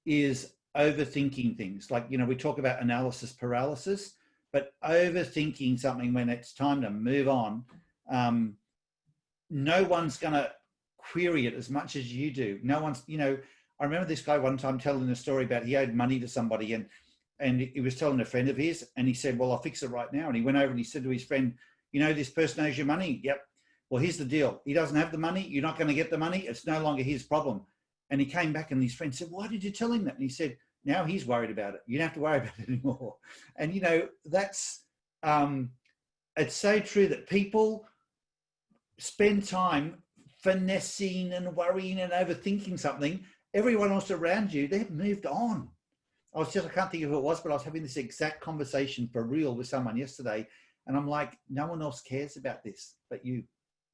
Speaker 1: is overthinking things. Like, you know, we talk about analysis paralysis, but overthinking something when it's time to move on, no one's going to query it as much as you do. No one's, you know, I remember this guy one time telling a story about he owed money to somebody and he was telling a friend of his and he said, well, I'll fix it right now. And he went over and he said to his friend, you know, this person owes you money. Yep. Well, here's the deal. He doesn't have the money. You're not going to get the money. It's no longer his problem. And he came back and his friend said, why did you tell him that? And he said, now he's worried about it. You don't have to worry about it anymore. And, you know, that's, it's so true that people spend time finessing and worrying and overthinking something. Everyone else around you, they've moved on. I can't think of who it was, but I was having this exact conversation for real with someone yesterday. And I'm like, no one else cares about this but you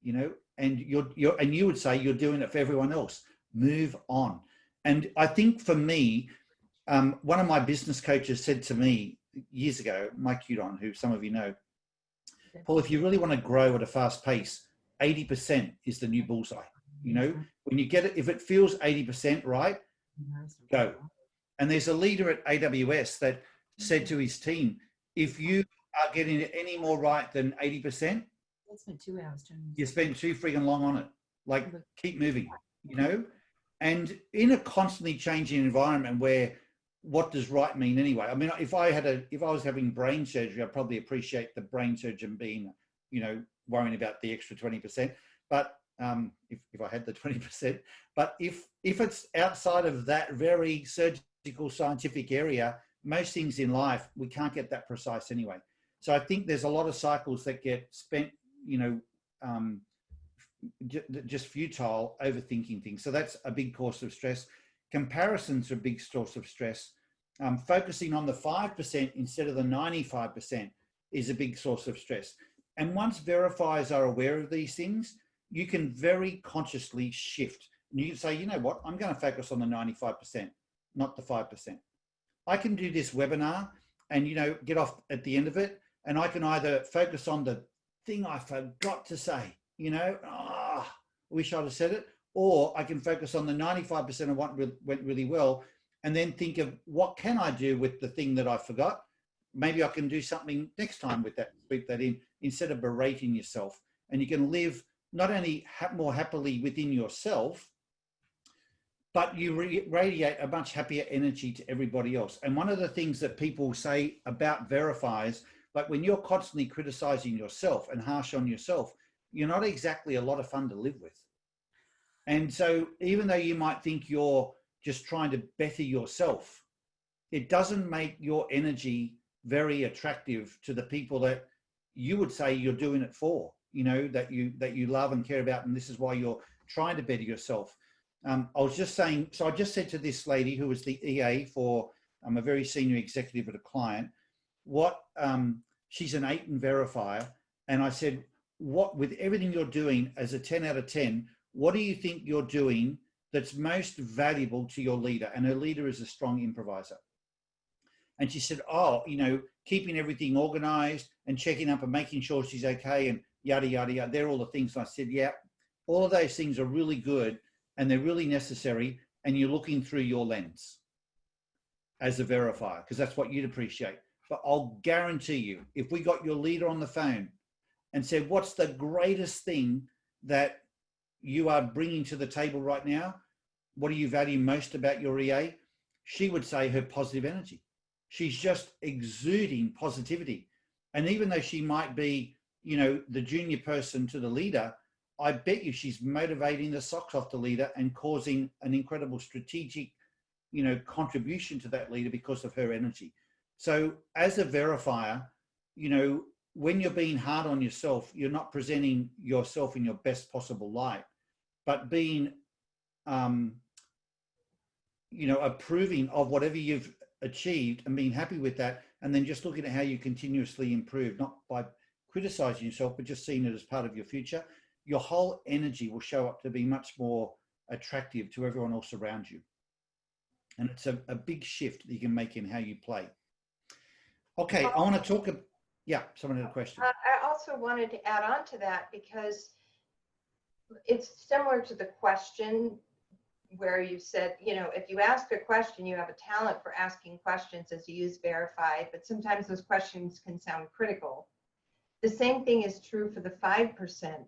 Speaker 1: know, and you would say you're doing it for everyone else. Move on. And I think for me, one of my business coaches said to me years ago, Mike Udon, who some of you know, Paul, if you really want to grow at a fast pace, 80% is the new bullseye. You know, when you get it, if it feels 80% right, go. And there's a leader at AWS that said to his team, if you are getting it any more right than 80%, you spend too freaking long on it. Like, keep moving, you know? And in a constantly changing environment where what does right mean anyway? I mean, if I was having brain surgery, I'd probably appreciate the brain surgeon being, you know, worrying about the extra 20%. But if I had the 20%, but if it's outside of that very surgical scientific area, most things in life, we can't get that precise anyway. So I think there's a lot of cycles that get spent, you know, just futile overthinking things. So that's a big cause of stress. Comparisons are a big source of stress. Focusing on the 5% instead of the 95% is a big source of stress. And once verifiers are aware of these things, you can very consciously shift. And you can say, you know what, I'm going to focus on the 95%, not the 5%. I can do this webinar and, you know, get off at the end of it. And I can either focus on the thing I forgot to say, you know, wish I'd have said it, or I can focus on the 95% of what went really well and then think of what can I do with the thing that I forgot? Maybe I can do something next time with that, sweep that in, instead of berating yourself. And you can live not only more happily within yourself, but you radiate a much happier energy to everybody else. And one of the things that people say about verifiers, like when you're constantly criticizing yourself and harsh on yourself, you're not exactly a lot of fun to live with. And so even though you might think you're just trying to better yourself, it doesn't make your energy very attractive to the people that you would say you're doing it for, you know, that you love and care about, and this is why you're trying to better yourself. I was just saying, so I just said to this lady who was the EA for a very senior executive at a client, she's an 8 in verifier, and I said, what, with everything you're doing as a 10 out of 10, what do you think you're doing that's most valuable to your leader? And her leader is a strong improviser. And she said, oh, you know, keeping everything organized and checking up and making sure she's okay and yada, yada, yada. They're all the things. And I said, yeah, all of those things are really good and they're really necessary. And you're looking through your lens as a verifier, because that's what you'd appreciate. But I'll guarantee you, if we got your leader on the phone and said, what's the greatest thing that you are bringing to the table right now? What do you value most about your EA? She would say her positive energy. She's just exuding positivity. And even though she might be, you know, the junior person to the leader, I bet you she's motivating the socks off the leader and causing an incredible strategic, you know, contribution to that leader because of her energy. So as a verifier, you know, when you're being hard on yourself, you're not presenting yourself in your best possible light, but being, you know, approving of whatever you've achieved and being happy with that, and then just looking at how you continuously improve, not by criticizing yourself, but just seeing it as part of your future. Your whole energy will show up to be much more attractive to everyone else around you. And it's a big shift that you can make in how you play. Okay, I want to talk. Yeah, someone had a question.
Speaker 11: I also wanted to add on to that because it's similar to the question where you said, you know, if you ask a question, you have a talent for asking questions as you use verified, but sometimes those questions can sound critical. The same thing is true for the 5%.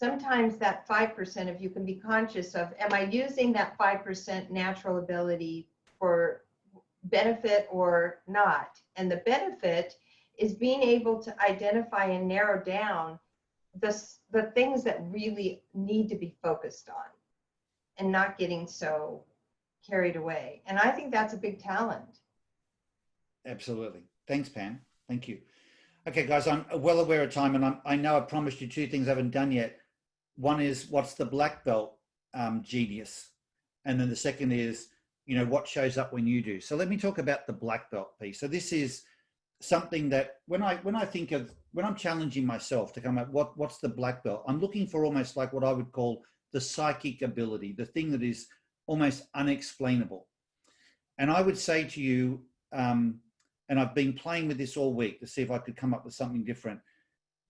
Speaker 11: Sometimes that 5% of you can be conscious of, am I using that 5% natural ability for benefit or not? And the benefit is being able to identify and narrow down the things that really need to be focused on and not getting so carried away. And I think that's a big talent.
Speaker 1: Absolutely. Thanks, Pam. Thank you. Okay, guys, I'm well aware of time, and I know I promised you 2 things I haven't done yet. One is, what's the black belt genius? And then the second is, you know, what shows up when you do. So let me talk about the black belt piece. So this is something that when I think of, when I'm challenging myself to come up, what's the black belt? I'm looking for almost like what I would call the psychic ability, the thing that is almost unexplainable. And I would say to you, and I've been playing with this all week to see if I could come up with something different,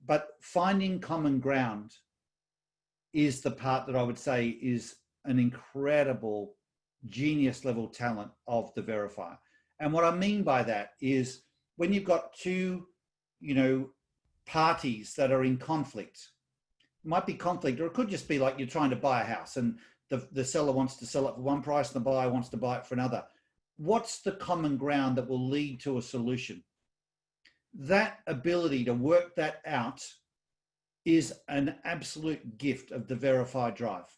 Speaker 1: but finding common ground is the part that I would say is an incredible genius level talent of the verifier. And what I mean by that is when you've got 2, you know, parties that are in conflict, it might be conflict, or it could just be like you're trying to buy a house and the seller wants to sell it for one price and the buyer wants to buy it for another. What's the common ground that will lead to a solution? That ability to work that out is an absolute gift of the verified drive.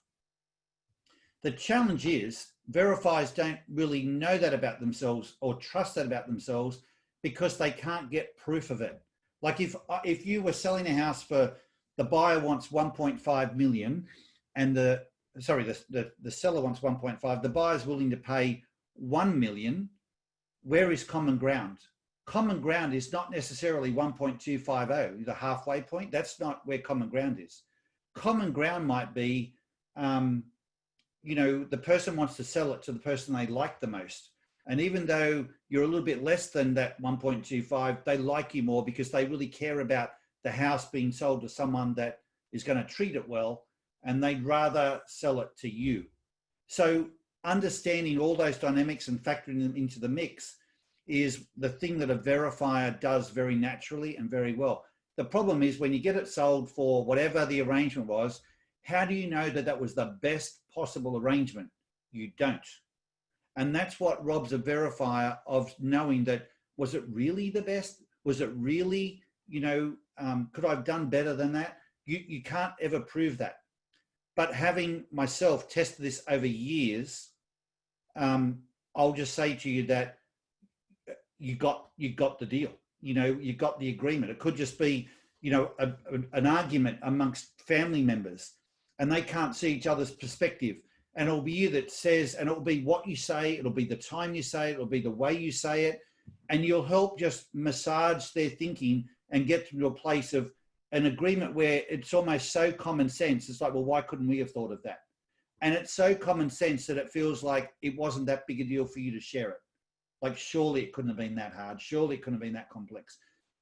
Speaker 1: The challenge is verifiers don't really know that about themselves or trust that about themselves because they can't get proof of it. Like if you were selling a house for, the buyer wants 1.5 million and the seller wants 1.5, the buyer's willing to pay 1 million, where is common ground? Common ground is not necessarily 1.250, the halfway point. That's not where common ground is. Common ground might be, you know, the person wants to sell it to the person they like the most. And even though you're a little bit less than that 1.25, they like you more because they really care about the house being sold to someone that is going to treat it well, and they'd rather sell it to you. So understanding all those dynamics and factoring them into the mix is the thing that a verifier does very naturally and very well. The problem is when you get it sold for whatever the arrangement was, how do you know that that was the best possible arrangement? You don't. And that's what robs a verifier of knowing that, was it really the best? Was it really, you know, could I have done better than that? You can't ever prove that. But having myself tested this over years, I'll just say to you that you got the deal. You know, you got the agreement. It could just be, you know, an argument amongst family members, and they can't see each other's perspective. And it'll be you that says, and it'll be what you say, it'll be the time you say it, it'll be the way you say it, and you'll help just massage their thinking and get them to a place of an agreement where it's almost so common sense. It's like, well, why couldn't we have thought of that? And it's so common sense that it feels like it wasn't that big a deal for you to share it. Like, surely it couldn't have been that hard. Surely it couldn't have been that complex.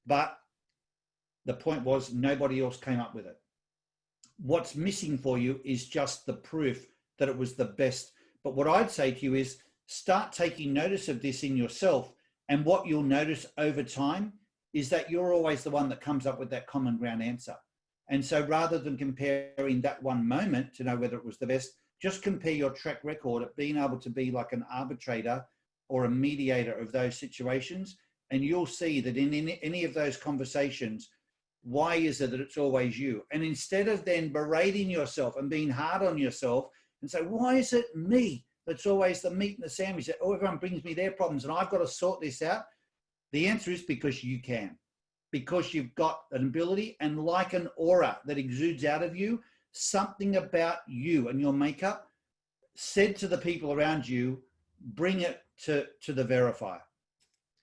Speaker 1: But the point was, nobody else came up with it. What's missing for you is just the proof that it was the best. But what I'd say to you is, start taking notice of this in yourself. And what you'll notice over time is that you're always the one that comes up with that common ground answer. And so rather than comparing that one moment to know whether it was the best, just compare your track record at being able to be like an arbitrator or a mediator of those situations. And you'll see that in any of those conversations, why is it that it's always you? And instead of then berating yourself and being hard on yourself and say, why is it me that's always the meat and the sandwich? Oh, everyone brings me their problems and I've got to sort this out. The answer is because you can, because you've got an ability, and like an aura that exudes out of you, something about you and your makeup said to the people around you, bring it to the verifier.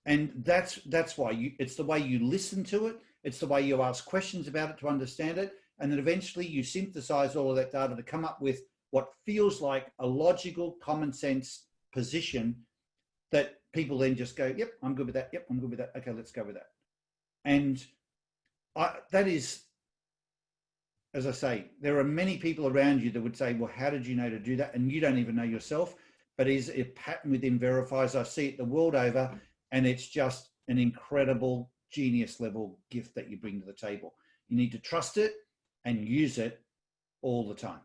Speaker 1: And that's why it's the way you listen to it. It's the way you ask questions about it to understand it. And then eventually you synthesize all of that data to come up with what feels like a logical, common sense position that people then just go, yep, I'm good with that. Yep, I'm good with that. Okay, let's go with that. And that is, as I say, there are many people around you that would say, well, how did you know to do that? And you don't even know yourself, but is a pattern within verifiers. I see it the world over, and it's just an incredible genius level gift that you bring to the table. You need to trust it and use it all the time.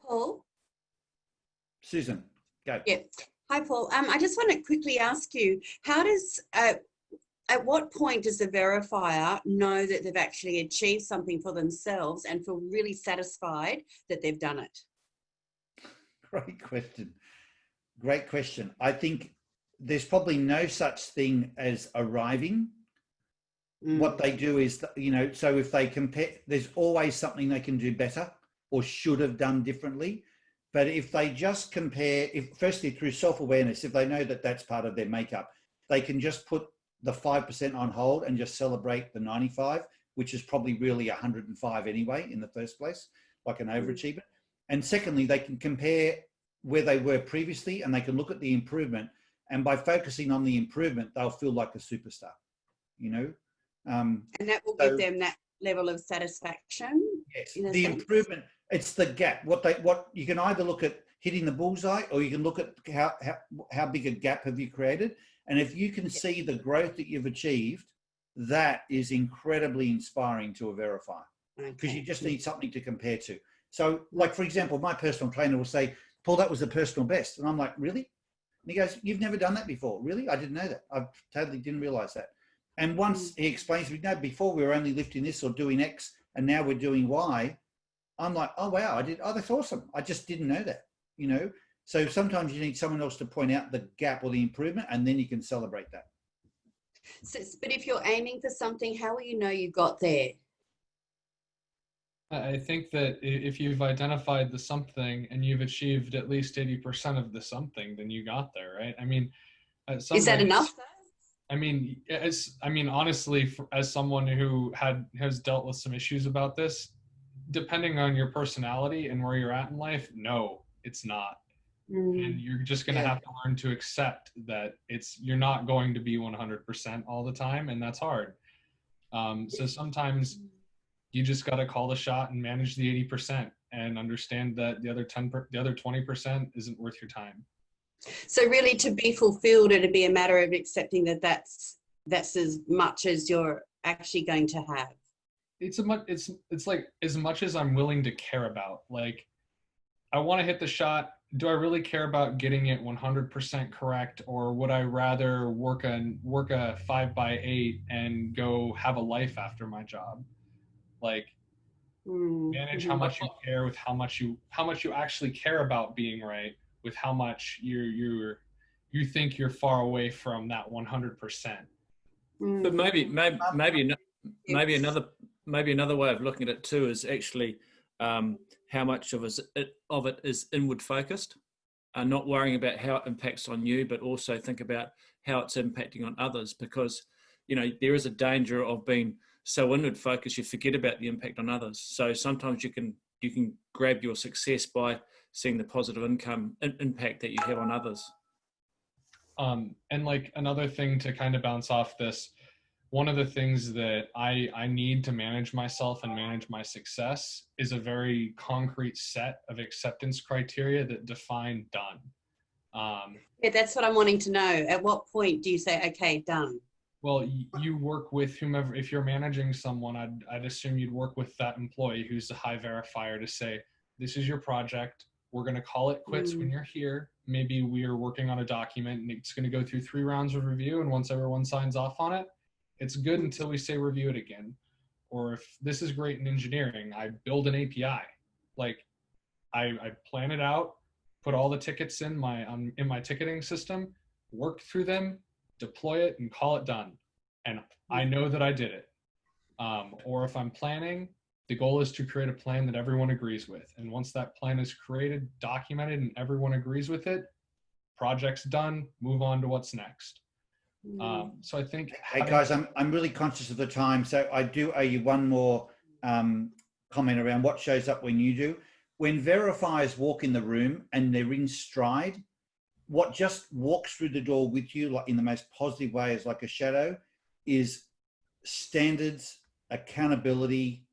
Speaker 12: Paul?
Speaker 1: Susan, go.
Speaker 12: Yeah. Hi, Paul. I just want to quickly ask you, how does, at what point does the verifier know that they've actually achieved something for themselves and feel really satisfied that they've done it?
Speaker 1: Great question. Great question. I think there's probably no such thing as arriving. What they do is, you know, so if they compare, there's always something they can do better or should have done differently. But if they just compare, firstly through self-awareness, if they know that that's part of their makeup, they can just put the 5% on hold and just celebrate the 95, which is probably really 105 anyway in the first place, like an overachiever. And secondly, they can compare where they were previously and they can look at the improvement. And by focusing on the improvement, they'll feel like a superstar, you know?
Speaker 12: And that will give them that level of satisfaction.
Speaker 1: Yes, the improvement, it's the gap. What you can either look at hitting the bullseye, or you can look at how big a gap have you created. And if you can see the growth that you've achieved, that is incredibly inspiring to a verifier, because you just need something to compare to. So, like, for example, my personal trainer will say, Paul, that was the personal best. And I'm like, really? And he goes, you've never done that before? Really? I didn't know that. I totally didn't realize that. And once he explains to me, no, before we were only lifting this or doing X, and now we're doing Y, I'm like, oh, wow, that's awesome. I just didn't know that, you know? So sometimes you need someone else to point out the gap or the improvement, and then you can celebrate that.
Speaker 12: So, but if you're aiming for something, how will you know you got there?
Speaker 9: I think that if you've identified the something and you've achieved at least 80% of the something, then you got there, right? I mean,
Speaker 12: is that enough?
Speaker 9: I mean, honestly, as someone who has dealt with some issues about this, depending on your personality and where you're at in life, no, it's not. And you're just going to have to learn to accept that you're not going to be 100% all the time, and that's hard. So sometimes You just got to call the shot and manage the 80% and understand that the other 20% isn't worth your time.
Speaker 12: So really, to be fulfilled, it'd be a matter of accepting that that's as much as you're actually going to have.
Speaker 9: It's like as much as I'm willing to care about. Like, I want to hit the shot. Do I really care about getting it 100% correct, or would I rather work a 5x8 and go have a life after my job? Like, manage how much you care with how much you actually care about being right, with how much you think you're far away from that 100%.
Speaker 13: But maybe another way of looking at it too is actually how much of it is inward focused, not worrying about how it impacts on you, but also think about how it's impacting on others, because there is a danger of being so inward focused you forget about the impact on others. So sometimes you can grab your success by seeing the positive impact that you have on others.
Speaker 9: And like another thing to kind of bounce off this, one of the things that I need to manage myself and manage my success is a very concrete set of acceptance criteria that define done.
Speaker 12: Yeah, that's what I'm wanting to know. At what point do you say, okay, done?
Speaker 9: Well, you work with whomever. If you're managing someone, I'd assume you'd work with that employee who's the high verifier to say, this is your project. We're going to call it quits when you're here. Maybe we're working on a document and it's going to go through 3 rounds of review. And once everyone signs off on it, it's good until we say review it again. Or if this is great in engineering, I build an API. Like I plan it out, put all the tickets in my ticketing system, work through them, deploy it, and call it done. And I know that I did it. Or if I'm planning, the goal is to create a plan that everyone agrees with. And once that plan is created, documented, and everyone agrees with it, project's done, move on to what's next. So I think...
Speaker 1: Hey guys, I'm really conscious of the time. So I do owe you one more comment around what shows up when you do. When verifiers walk in the room and they're in stride, what just walks through the door with you, like in the most positive way, is like a shadow, is standards, accountability,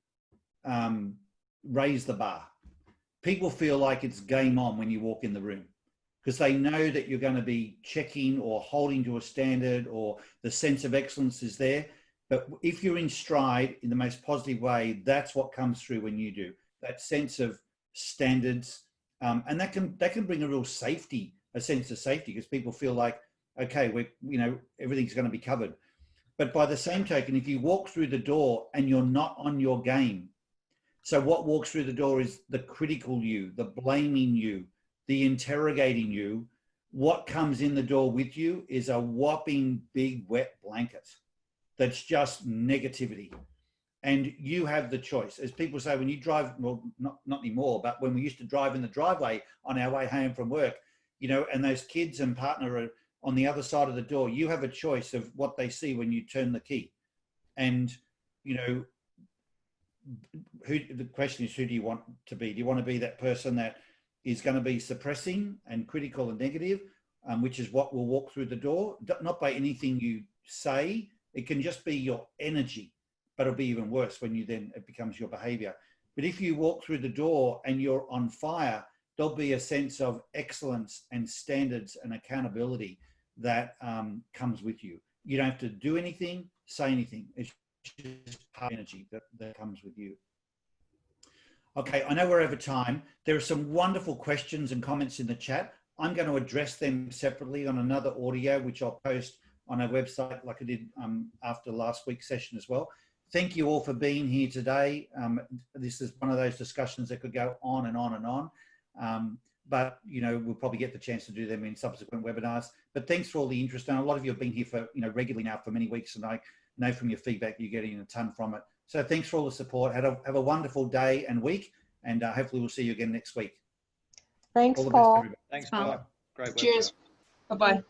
Speaker 1: raise the bar. People feel like it's game on when you walk in the room, because they know that you're going to be checking or holding to a standard, or the sense of excellence is there. But if you're in stride in the most positive way, that's what comes through when you do. That sense of standards, and that can bring a real safety, a sense of safety, because people feel like, okay, everything's going to be covered. But by the same token, if you walk through the door and you're not on your game, so what walks through the door is the critical you, the blaming you, the interrogating you. What comes in the door with you is a whopping big wet blanket that's just negativity. And you have the choice. As people say, when you drive, well, not anymore, but when we used to drive in the driveway on our way home from work, and those kids and partner are on the other side of the door, you have a choice of what they see when you turn the key. And, the question is, who do you want to be? Do you want to be that person that is going to be suppressing and critical and negative, which is what will walk through the door? Not by anything you say. It can just be your energy, but it'll be even worse when it becomes your behavior. But if you walk through the door and you're on fire, there'll be a sense of excellence and standards and accountability that comes with you. You don't have to do anything, say anything. It's just part of energy that comes with you. Okay, I know we're over time. There are some wonderful questions and comments in the chat. I'm going to address them separately on another audio, which I'll post on our website like I did after last week's session as well. Thank you all for being here today. This is one of those discussions that could go on and on and on. But, we'll probably get the chance to do them in subsequent webinars. But thanks for all the interest. And a lot of you have been here for, regularly now for many weeks. And I know from your feedback, you're getting a ton from it. So thanks for all the support. Have a wonderful day and week. And hopefully we'll see you again next week.
Speaker 2: Thanks,
Speaker 1: all the
Speaker 2: Paul.
Speaker 1: best, everybody.
Speaker 14: Thanks, Paul. Great work.
Speaker 6: Cheers. Bye-bye.